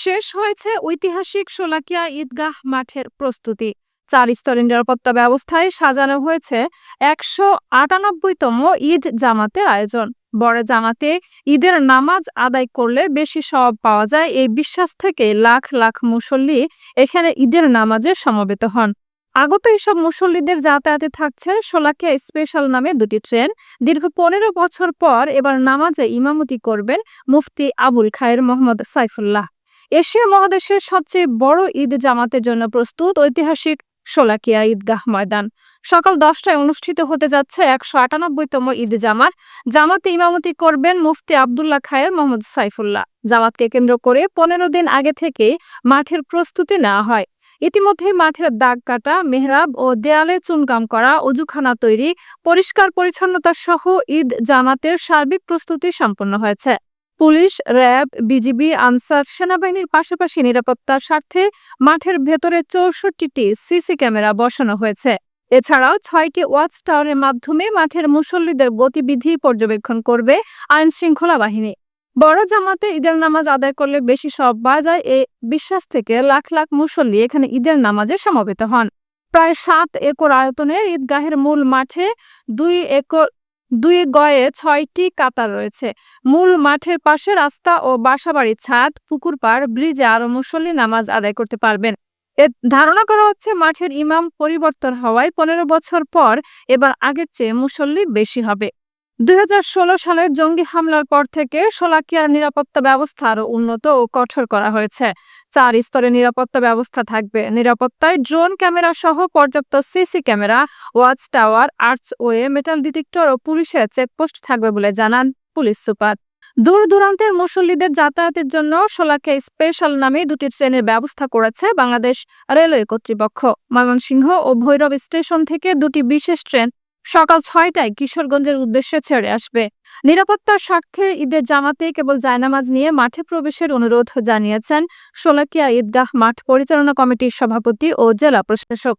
শেষ হয়েছে ঐতিহাসিক শোলাকিয়া ঈদগাহ মাঠের প্রস্তুতি। ৪ স্তরের নিরাপত্তা ব্যবস্থায় সাজানো হয়েছে ১৯৮তম ঈদ জামাতের আয়োজন। বড় জামাতে ঈদের নামাজ আদায় করলে বেশি সওয়াব পাওয়া যায়, এই বিশ্বাস থেকে লাখ লাখ মুসল্লি এখানে ঈদের নামাজে সমবেত হন। আগত এইসব মুসল্লিদের যাতায়াতে থাকছে শোলাকিয়া স্পেশাল নামে ২টি ট্রেন। দীর্ঘ ১৫ বছর পর এবার নামাজে ইমামতি করবেন মুফতি আবুল খায়ের মোহাম্মদ সাইফুল্লাহ। এশিয়া মহাদেশের সবচেয়ে বড় ঈদ জামাতের জন্য প্রস্তুত ঐতিহাসিক শোলাকিয়া ঈদগাহ ময়দান। সকাল ১০টায় অনুষ্ঠিত হতে যাচ্ছে ১৯৮তম ঈদ জামাত। জামাতে ইমামতি করবেন মুফতি আবদুল্লাহ খায়ের মোহাম্মদ সাইফুল্লাহ। জামাতকে কেন্দ্র করে ১৫ দিন আগে থেকে মাঠের প্রস্তুতি নেওয়া হয়। ইতিমধ্যে মাঠের দাগ কাটা, মেহরাব ও দেয়ালে চুনকাম করা, অজুখানা তৈরি, পরিষ্কার পরিচ্ছন্নতা সহ ঈদ জামাতের সার্বিক প্রস্তুতি সম্পন্ন হয়েছে। পুলিশ, র্যাব, বিজিবি, আনসার, সেনাবাহিনীর পাশাপাশি নিরাপত্তার স্বার্থে মাঠের ভেতরে ৬৪টি সিসি ক্যামেরা বসানো হয়েছে। এছাড়াও ৬টি ওয়াচ টাওয়ারের মাধ্যমে মাঠের মুসল্লিদের গতিবিধি পর্যবেক্ষণ করবে আইন শৃঙ্খলা বাহিনী। বড় জামাতে ঈদের নামাজ আদায় করলে বেশি সওয়াব পাওয়া যায়, এই বিশ্বাস থেকে লাখ লাখ মুসল্লি এখানে ঈদের নামাজে সমবেত হন। প্রায় ৭ একর আয়তনের ঈদগাহের মূল মাঠে ২ গয়ে ৬টি কাতার রয়েছে। মূল মাঠের পাশে রাস্তা ও বাসাবাড়ির ছাদ, পুকুর পাড়, ব্রিজে আরো মুসল্লি নামাজ আদায় করতে পারবেন। ধারণা করা হচ্ছে মাঠের ইমাম পরিবর্তন হওয়ায় ১৫ বছর পর এবার আগের চেয়ে মুসল্লি বেশি হবে। ২০১৬ সালের জঙ্গি হামলার পর থেকে শোলাকিয়ার নিরাপত্তা ব্যবস্থা আরো উন্নত ও কঠোর করা হয়েছে। ৪ স্তরে নিরাপত্তা ব্যবস্থা থাকবে। নিরাপত্তায় ড্রোন ক্যামেরা সহ পর্যাপ্ত CC camera, watch tower, archway, metal detector ও পুলিশের চেকপোস্ট থাকবে বলে জানান পুলিশ সুপার। দূর দূরান্তের মুসল্লিদের যাতায়াতের জন্য শোলাকিয়া স্পেশাল নামে ২টি ট্রেনের ব্যবস্থা করেছে বাংলাদেশ রেলওয়ে কর্তৃপক্ষ। ময়মনসিংহ ও ভৈরব স্টেশন থেকে ২টি বিশেষ ট্রেন সকাল ৬টায় কিশোরগঞ্জের উদ্দেশ্যে ছেড়ে আসবে। নিরাপত্তার স্বার্থে ঈদের জামাতে কেবল জায়নামাজ নিয়ে মাঠে প্রবেশের অনুরোধ জানিয়েছেন শোলাকিয়া ঈদগাহ মাঠ পরিচালনা কমিটির সভাপতি ও জেলা প্রশাসক।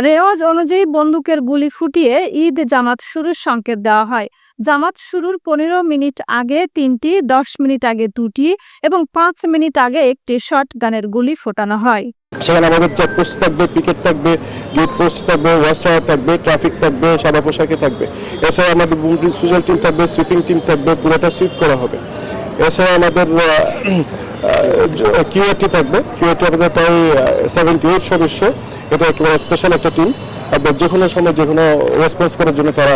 রেওয়াজ অনুযায়ী বন্দুকের গুলি ফুটিয়ে ঈদ জামাত শুরুর সংকেত দেওয়া হয়। জামাত শুরুর ১৫ মিনিট আগে ৩টি, ১০ মিনিট আগে ২টি এবং ৫ মিনিট আগে একটি শর্ট গানের গুলি ফোটানো হয়। সেখানে আমাদের চেকপোস্ট থাকবে, পিকেট থাকবে, গেট পোস্ট থাকবে, ওয়াচ টাওয়ার থাকবে, ট্রাফিক থাকবে, সাদা পোশাকে থাকবে। এছাড়া আমাদের বুমটি স্পেশাল টিম থাকবে, সুইপিং টিম থাকবে, পুরোটা সুইপ করা হবে। এছাড়া আমাদের কিউআরটি থাকবে। কিউআরটি আমাদের প্রায় 78 সদস্য। এটা একেবারে স্পেশাল একটা টিম। আপনার যে কোনো সময় যে কোনো রেসপন্স করার জন্য তারা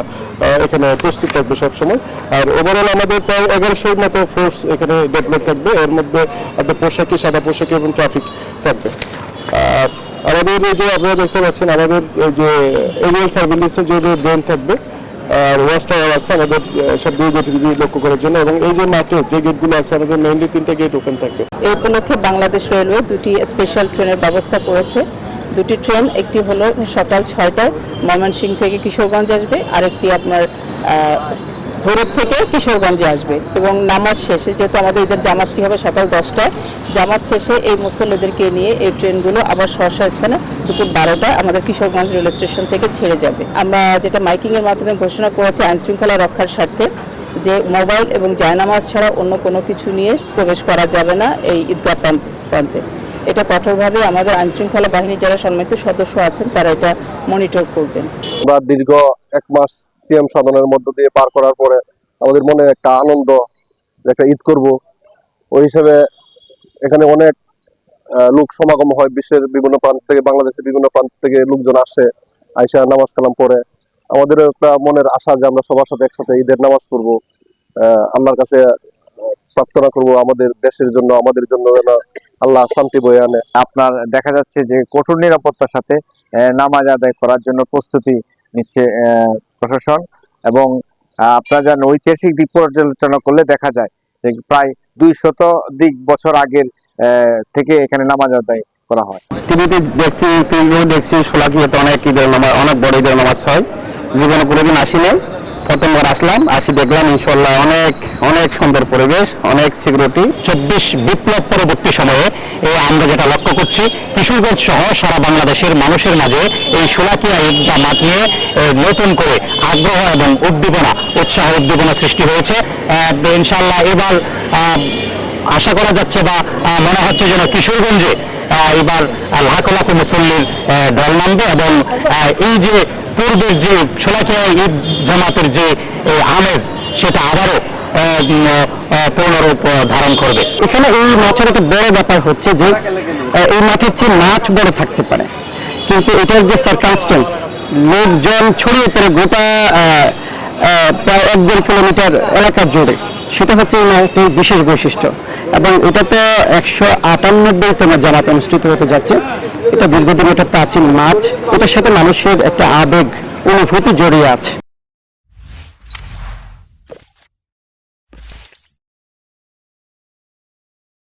এখানে প্রস্তুত থাকবে সবসময়। আর ওভারঅল আমাদের প্রায় ১১০০-র মতো ফোর্স এখানে ডেভেলপ থাকবে। এর মধ্যে আপনার পোশাকি, সাদা পোশাকি এবং ট্রাফিক থাকবে। আমাদের এই যে আপনারা দেখতে পাচ্ছেন আমাদের যে এরিয়াল সার্ভিলেন্সের যে ড্রোন থাকবে, আর ওয়াচ টাওয়ার আছে আমাদের সব দিকে গতিবিধি লক্ষ্য করার জন্য, এবং এই যে মাঠে যে গেটগুলো আছে আমাদের মেইনলি 3টা গেট ওপেন থাকবে। এই উপলক্ষে বাংলাদেশ রেলওয়ে 2টি স্পেশাল ট্রেনের ব্যবস্থা করেছে। 2টি ট্রেন, একটি হলো সকাল 6টায় ময়মনসিংহ থেকে কিশোরগঞ্জ আসবে, আরেকটি আপনার ভৈরব থেকে কিশোরগঞ্জে আসবে। এবং নামাজ শেষে, যেহেতু আমাদের ঈদের জামাতটি হবে সকাল 10টায়, জামাত শেষে এই মুসল্লিদেরকে নিয়ে এই ট্রেনগুলো আবার স্ব-স্ব স্থানে দুপুর 12টায় আমাদের কিশোরগঞ্জ রেল স্টেশন থেকে ছেড়ে যাবে। আমরা যেটা মাইকিংয়ের মাধ্যমে ঘোষণা করেছি আইনশৃঙ্খলা রক্ষার স্বার্থে, যে মোবাইল এবং জায়নামাজ ছাড়া অন্য কোনো কিছু নিয়ে প্রবেশ করা যাবে না এই ঈদগাহ প্রান্তে। এটা কঠোরভাবে আমাদের আইনশৃঙ্খলা বাহিনীর যারা সম্মানিত সদস্য আছেন তারা এটা মনিটর করবেন। আমরা দীর্ঘ 1 মাস সিএম সাধনের মধ্য দিয়ে পার করার পরে আমাদের মনে একটা আনন্দ, একটা ঈদ করব, ওই হিসেবে এখানে অনেক লোক সমাগম হয়। বিশ্বের বিভিন্ন প্রান্ত থেকে, বাংলাদেশের বিভিন্ন প্রান্ত থেকে লোকজন আসে, আইসা নামাজ কালাম পড়ে। আমাদেরও একটা মনের আশা যে আমরা সবার সাথে একসাথে ঈদের নামাজ পড়বো, আল্লাহর কাছে প্রার্থনা করব আমাদের দেশের জন্য, আমাদের জন্য যেন আল্লাহ শান্তি বয়ে আনে। আপনার দেখা যাচ্ছে যে কঠোর নিরাপত্তার সাথে নামাজ আদায় করার জন্য প্রস্তুতি নিচ্ছে প্রশাসন। এবং আপনারা জানেন ঐতিহাসিক দিক পর্যালোচনা করলে দেখা যায় যে প্রায় 200 বছর আগের থেকে এখানে নামাজ আদায় করা হয়। টিভিতে দেখছি, ফেসবুকে দেখছি, শোলাকিয়াতে অনেক ঈদের নামাজ, অনেক বড় ঈদের নামাজ হয়। জীবনে কোনোদিন আসি নাই, প্রথমবার আসলাম, দেখলাম ইনশাল্লাহ অনেক অনেক সুন্দর পরিবেশ, অনেক সিকিউরিটি। 24 বিপ্লব পরবর্তী সময়ে আমরা যেটা লক্ষ্য করছি, কিশোরগঞ্জ সহ সারা বাংলাদেশের মানুষের মাঝে এই শোলাকিয়া ঈদগাহ মাঠ নিয়ে নতুন করে আগ্রহ এবং উদ্দীপনা, উৎসাহ উদ্দীপনা সৃষ্টি হয়েছে। ইনশাল্লাহ এবার আশা করা যাচ্ছে বা মনে হচ্ছে যেন কিশোরগঞ্জে এবার লাখো লাখো মুসল্লির দল নামবে এবং এই যে পূর্বের যে শোলাকিয়া ঈদ জামাতের যে আমেজ সেটা আবারও পূর্ণরূপ ধারণ করবে। এখানে এই মাঠের একটা বড় ব্যাপার হচ্ছে যে এই মাঠের চেয়ে মাঠ বড় থাকতে পারে, কিন্তু এটার যে সার্কামস্টেন্স, লোকজন ছড়িয়ে পড়ে গোটা প্রায় 1-1.5 কিলোমিটার এলাকা জুড়ে, সেটা হচ্ছে এই মাঠের বিশেষ বৈশিষ্ট্য। এবং এটা তো 198তম জামাত অনুষ্ঠিত হতে যাচ্ছে। এটা দীর্ঘদিন একটা প্রাচীন মাঠ, এটার সাথে মানুষের একটা আবেগ অনুভূতি জড়িয়ে আছে।